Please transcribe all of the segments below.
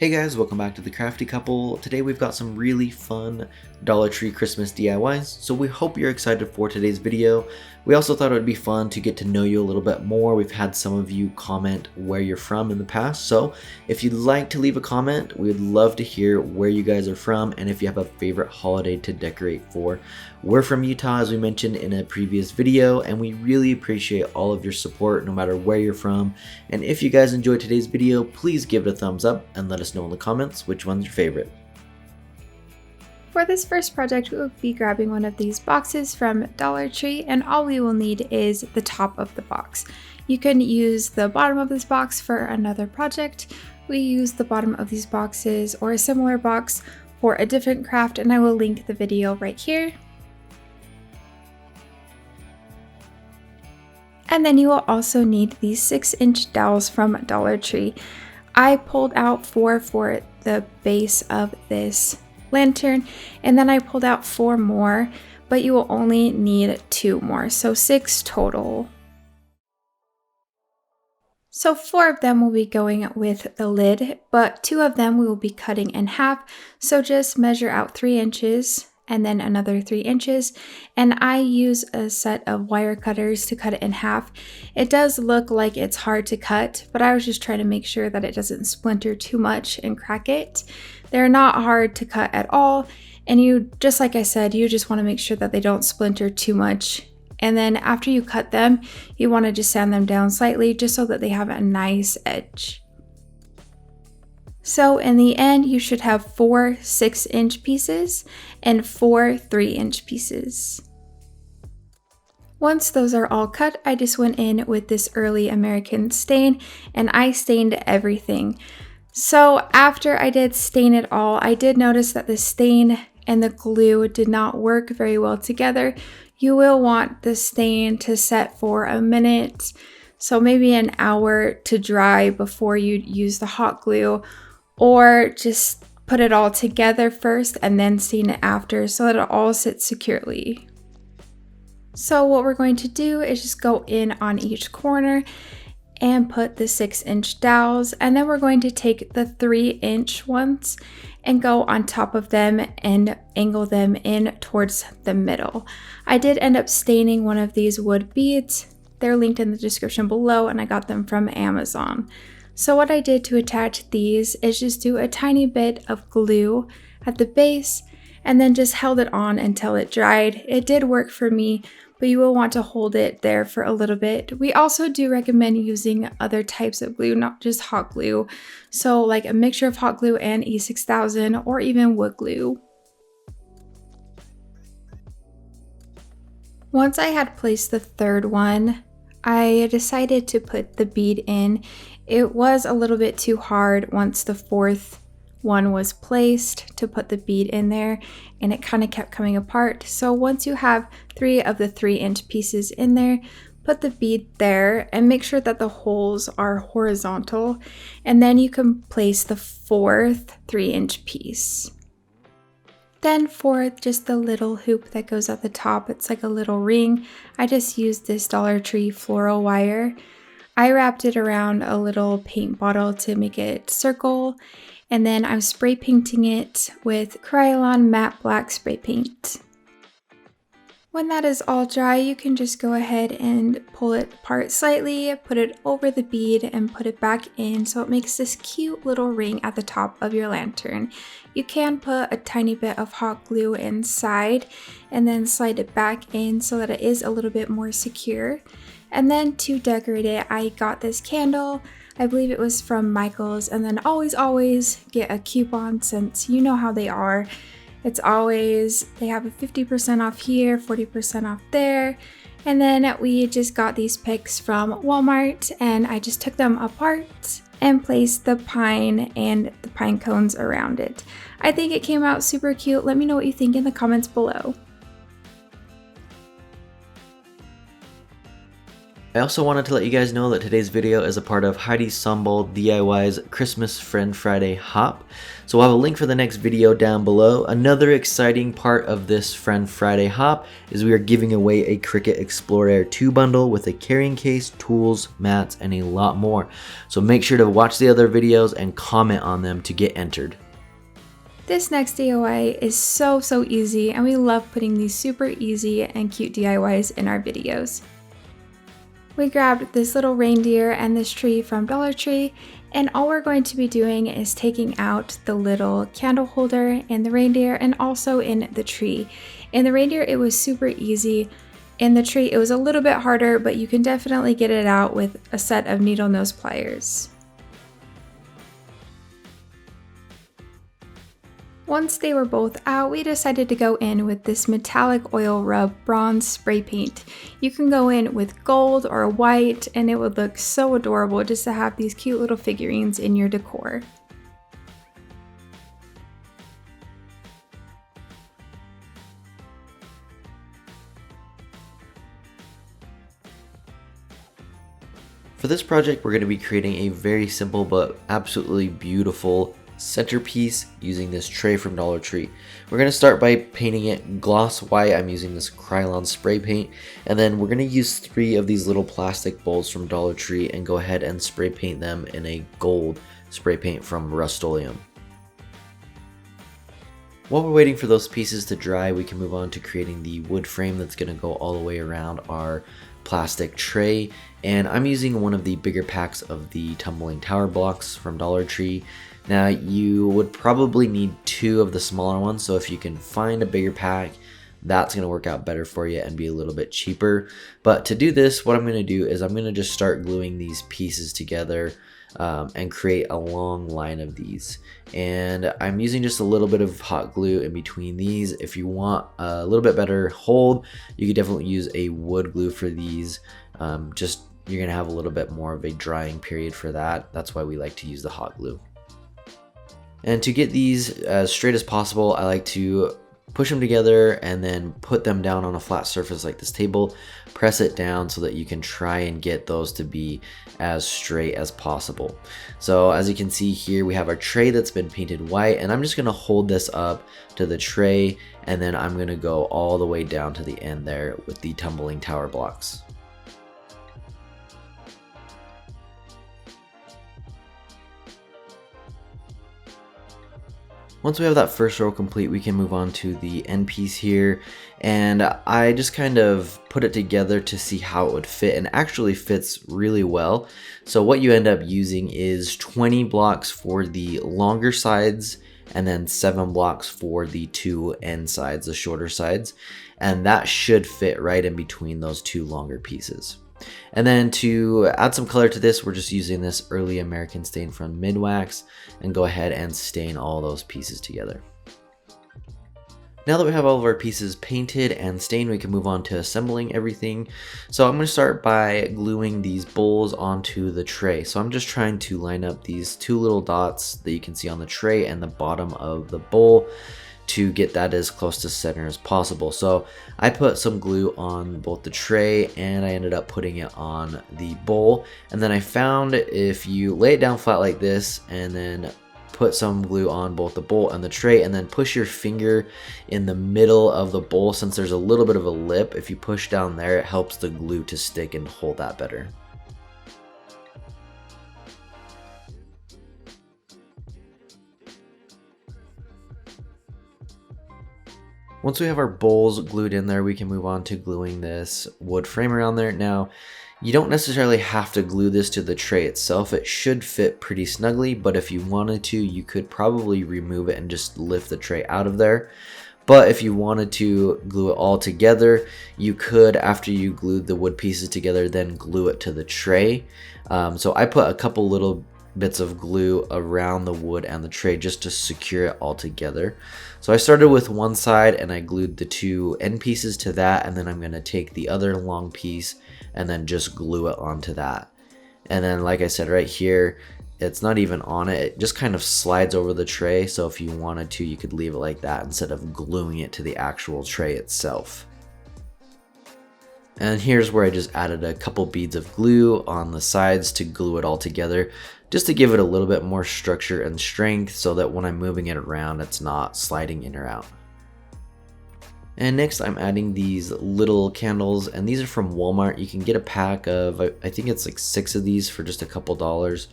Hey guys, welcome back to the Crafty Couple. Today we've got some really fun Dollar Tree Christmas DIYs, so we hope you're excited for today's video. We also thought it would be fun to get to know you a little bit more. We've had some of you comment where you're from in the past, so if you'd like to leave a comment, we'd love to hear where you guys are from and if you have a favorite holiday to decorate for. We're from Utah, as we mentioned in a previous video, and we really appreciate all of your support no matter where you're from. And if you guys enjoyed today's video, please give it a thumbs up and let us know in the comments which one's your favorite. For this first project, we will be grabbing one of these boxes from Dollar Tree, and all we will need is the top of the box. You can use the bottom of this box for another project. We use the bottom of these boxes or a similar box for a different craft, and I will link the video right here. And then you will also need these 6-inch dowels from Dollar Tree. I pulled out 4 for the base of this lantern, and then I pulled out 4 more, but you will only need 2 more, so 6 total. So 4 of them will be going with the lid, but 2 of them we will be cutting in half, so just measure out 3 inches and then another 3 inches, and I use a set of wire cutters to cut it in half. It does look like it's hard to cut, but I was just trying to make sure that it doesn't splinter too much and crack it. They're not hard to cut at all, and you, just like I said, you just want to make sure that they don't splinter too much. And then after you cut them, you want to just sand them down slightly just so that they have a nice edge. So in the end, you should have 4 6-inch pieces and 4 3-inch pieces. Once those are all cut, I just went in with this early American stain and I stained everything. So after I did stain it all, I did notice that the stain and the glue did not work very well together. You will want the stain to set for a minute, so maybe an hour to dry before you use the hot glue, or just put it all together first and then stain it after so that it all sits securely. So what we're going to do is just go in on each corner and put the 6-inch dowels, and then we're going to take the 3-inch ones and go on top of them and angle them in towards the middle. I did end up staining one of these wood beads. They're linked in the description below and I got them from Amazon. So what I did to attach these is just do a tiny bit of glue at the base and then just held it on until it dried. It did work for me, but you will want to hold it there for a little bit. We also do recommend using other types of glue, not just hot glue. So like a mixture of hot glue and E6000 or even wood glue. Once I had placed the third one, I decided to put the bead in. It was a little bit too hard once the 4th one was placed to put the bead in there, and it kind of kept coming apart. So once you have 3 of the 3-inch pieces in there, put the bead there and make sure that the holes are horizontal, and then you can place the 4th 3-inch piece. Then for just the little hoop that goes at the top, it's like a little ring, I just used this Dollar Tree floral wire. I wrapped it around a little paint bottle to make it circle, and then I'm spray painting it with Krylon matte black spray paint. When that is all dry, you can just go ahead and pull it apart slightly, put it over the bead and put it back in so it makes this cute little ring at the top of your lantern. You can put a tiny bit of hot glue inside and then slide it back in so that it is a little bit more secure. And then to decorate it, I got this candle. I believe it was from Michael's, and then always get a coupon since you know how they are. It's always, they have a 50% off here, 40% off there. And then we just got these picks from Walmart and I just took them apart and placed the pine and the pine cones around it. I think it came out super cute. Let me know what you think in the comments below. I also wanted to let you guys know that today's video is a part of Heidi Sombal DIY's Christmas Friend Friday Hop. So we'll have a link for the next video down below. Another exciting part of this Friend Friday Hop is we are giving away a Cricut Explorer Air 2 bundle with a carrying case, tools, mats, and a lot more. So make sure to watch the other videos and comment on them to get entered. This next DIY is so easy, and we love putting these super easy and cute DIYs in our videos. We grabbed this little reindeer and this tree from Dollar Tree, and all we're going to be doing is taking out the little candle holder in the reindeer and also in the tree. In the reindeer it was super easy. In the tree it was a little bit harder, but you can definitely get it out with a set of needle nose pliers. Once they were both out, we decided to go in with this metallic oil rub bronze spray paint. You can go in with gold or white, and it would look so adorable just to have these cute little figurines in your decor. For this project, we're going to be creating a very simple but absolutely beautiful centerpiece using this tray from Dollar Tree. We're going to start by painting it gloss white. I'm using this Krylon spray paint, and then we're going to use 3 of these little plastic bowls from Dollar Tree and go ahead and spray paint them in a gold spray paint from Rustoleum. While we're waiting for those pieces to dry, we can move on to creating the wood frame that's going to go all the way around our plastic tray, and I'm using one of the bigger packs of the tumbling tower blocks from Dollar Tree. Now you would probably need 2 of the smaller ones, so if you can find a bigger pack, that's going to work out better for you and be a little bit cheaper. But to do this, what I'm going to do is I'm going to just start gluing these pieces together and create a long line of these. And I'm using just a little bit of hot glue in between these. If you want a little bit better hold, you could definitely use a wood glue for these. You're going to have a little bit more of a drying period for that. That's why we like to use the hot glue. And to get these as straight as possible, I like to push them together and then put them down on a flat surface like this table, press it down so that you can try and get those to be as straight as possible. So as you can see here, we have our tray that's been painted white, and I'm just going to hold this up to the tray, and then I'm going to go all the way down to the end there with the tumbling tower blocks. Once we have that first row complete, we can move on to the end piece here, and I just kind of put it together to see how it would fit, and actually fits really well. So what you end up using is 20 blocks for the longer sides and then 7 blocks for the 2 end sides, the shorter sides, and that should fit right in between those 2 longer pieces. And then to add some color to this, we're just using this early American stain from Minwax, and go ahead and stain all those pieces together. Now that we have all of our pieces painted and stained, we can move on to assembling everything. So I'm going to start by gluing these bowls onto the tray. So I'm just trying to line up these 2 little dots that you can see on the tray and the bottom of the bowl to get that as close to center as possible. So I put some glue on both the tray, and I ended up putting it on the bowl. And then I found if you lay it down flat like this and then put some glue on both the bowl and the tray, and then push your finger in the middle of the bowl, since there's a little bit of a lip, if you push down there, it helps the glue to stick and hold that better. Once we have our bowls glued in there, we can move on to gluing this wood frame around there. Now, you don't necessarily have to glue this to the tray itself. It should fit pretty snugly, but if you wanted to, you could probably remove it and just lift the tray out of there. But if you wanted to glue it all together, you could, after you glued the wood pieces together, then glue it to the tray. So I put a couple little bits of glue around the wood and the tray just to secure it all together. So I started with one side and I glued the 2 end pieces to that, and then I'm going to take the other long piece and then just glue it onto that. And then, like I said, right here, it's not even on it, it just kind of slides over the tray. So if you wanted to, you could leave it like that instead of gluing it to the actual tray itself. And here's where I just added a couple beads of glue on the sides to glue it all together, just to give it a little bit more structure and strength so that when I'm moving it around, it's not sliding in or out. And next I'm adding these little candles, and these are from Walmart. You can get a pack of, I think it's like 6 of these for just a couple dollars.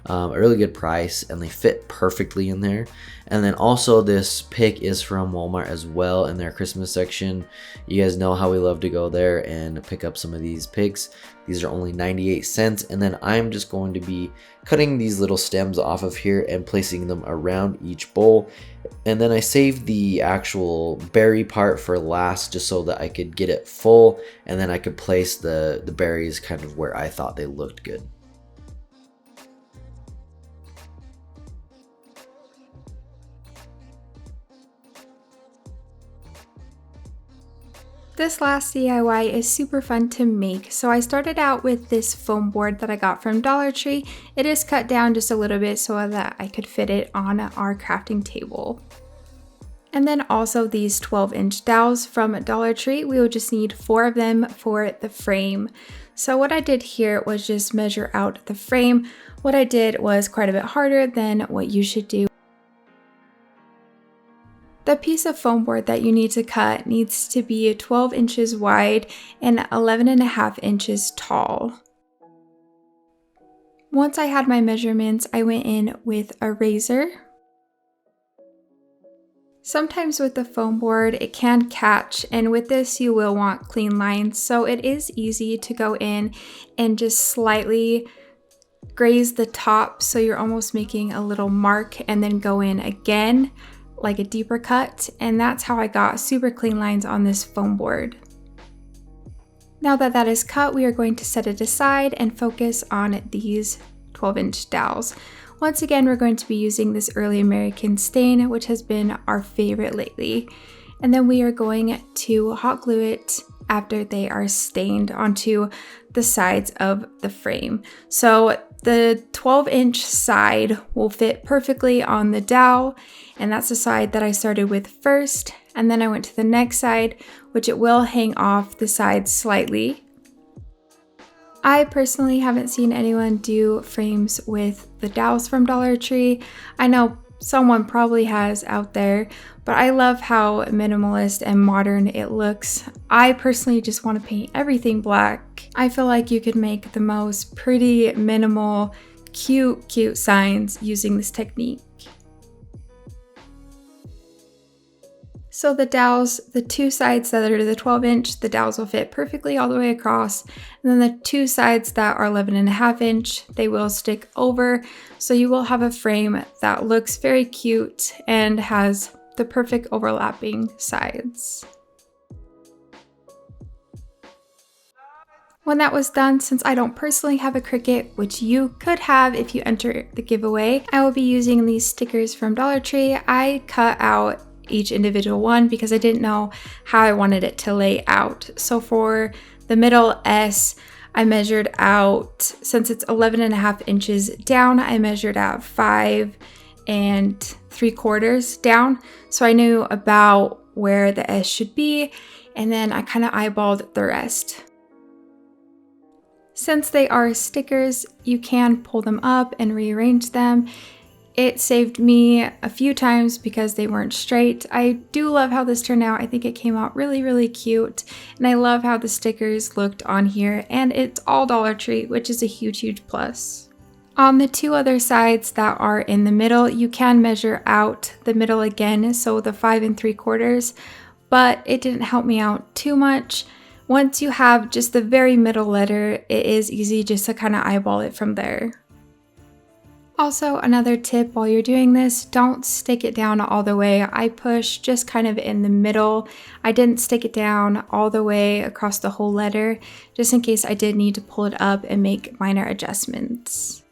A really good price, and they fit perfectly in there. And then also this pick is from Walmart as well in their Christmas section. You guys know how we love to go there and pick up some of these picks. These are only 98 cents, and then I'm just going to be cutting these little stems off of here and placing them around each bowl. And then I saved the actual berry part for last, just so that I could get it full, and then I could place the berries kind of where I thought they looked good. This last DIY is super fun to make. So I started out with this foam board that I got from Dollar Tree. It is cut down just a little bit so that I could fit it on our crafting table. And then also these 12-inch dowels from Dollar Tree. We will just need 4 of them for the frame. So what I did here was just measure out the frame. What I did was quite a bit harder than what you should do. The piece of foam board that you need to cut needs to be 12 inches wide and 11.5 inches tall. Once I had my measurements, I went in with a razor. Sometimes with the foam board, it can catch, and with this you will want clean lines, so it is easy to go in and just slightly graze the top so you're almost making a little mark, and then go in again like a deeper cut, and that's how I got super clean lines on this foam board. Now that that is cut, we are going to set it aside and focus on these 12-inch dowels. Once again, we're going to be using this Early American stain, which has been our favorite lately. And then we are going to hot glue it after they are stained onto the sides of the frame. So the 12-inch side will fit perfectly on the dowel, and that's the side that I started with first. And then I went to the next side, which it will hang off the sides slightly. I personally haven't seen anyone do frames with the dowels from Dollar Tree. I know someone probably has out there, but I love how minimalist and modern it looks. I personally just want to paint everything black. I feel like you could make the most pretty, minimal, cute signs using this technique. So the dowels, the 2 sides that are the 12-inch, the dowels will fit perfectly all the way across. And then the 2 sides that are 11.5 inch, they will stick over. So you will have a frame that looks very cute and has the perfect overlapping sides. When that was done, since I don't personally have a Cricut, which you could have if you enter the giveaway, I will be using these stickers from Dollar Tree. I cut out each individual one because I didn't know how I wanted it to lay out. So for the middle S, I measured out, since it's 11.5 inches down, I measured out 5 3/4 down. So I knew about where the S should be, and then I kind of eyeballed the rest. Since they are stickers, you can pull them up and rearrange them. It saved me a few times because they weren't straight. I do love how this turned out. I think it came out really cute, and I love how the stickers looked on here, and it's all Dollar Tree, which is a huge plus. On the 2 other sides that are in the middle, you can measure out the middle again, so the 5 3/4, but it didn't help me out too much. Once you have just the very middle letter, it is easy just to kind of eyeball it from there. Also, another tip while you're doing this, don't stick it down all the way. I pushed just kind of in the middle. I didn't stick it down all the way across the whole letter, just in case I did need to pull it up and make minor adjustments.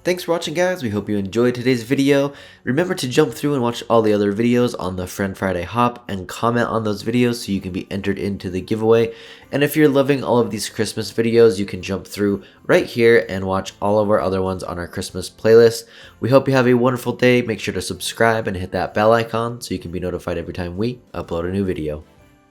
Thanks for watching, guys. We hope you enjoyed today's video. Remember to jump through and watch all the other videos on the Friend Friday Hop and comment on those videos so you can be entered into the giveaway. And if you're loving all of these Christmas videos, you can jump through right here and watch all of our other ones on our Christmas playlist. We hope you have a wonderful day. Make sure to subscribe and hit that bell icon so you can be notified every time we upload a new video.